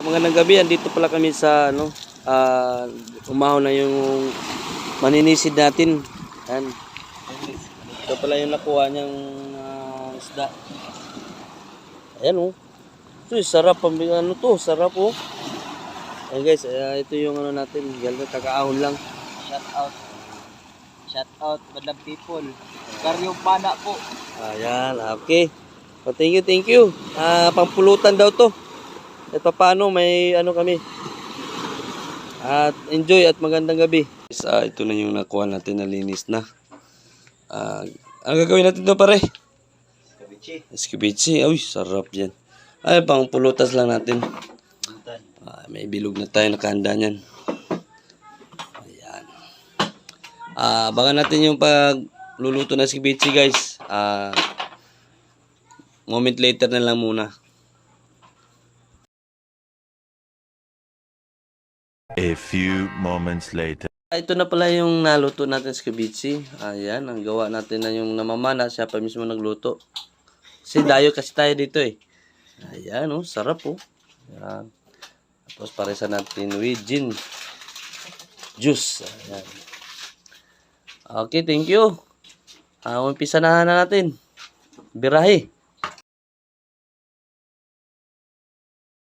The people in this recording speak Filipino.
magandang gabi. Andito pala kami sa umahon na yung maninisid natin. Yan. Ito pala yung nakuha niyang isda. Ayan oh. Ito sarap sarap oh. Ayan guys, ito yung natin. Kakaahon lang. Shout out madam people. Karyo pana po. Ayan, okay. So, thank you. Pampulutan daw to. At paano may kami. At enjoy at magandang gabi. Ito na yung nakuha natin na linis na. Ang gagawin natin to pare? Escabeche. Uy, sarap yan. Ay, pangpulutas lang natin. May bilog na tayo nakahanda niyan. Ayan. Abangan natin yung pagluluto ng escabeche guys. Moment later na lang muna. A few moments later. Ito na pala yung naluto natin sa escabeche. Ayan, ang gawa natin na yung namamana. Siya pa mismo nagluto. Kasi dayo kasi tayo dito eh. Ayan oh, sarap oh. Ayan. Tapos paresa natin with gin juice. Ayan. Okay, thank you. Umpisa na natin. Birahe.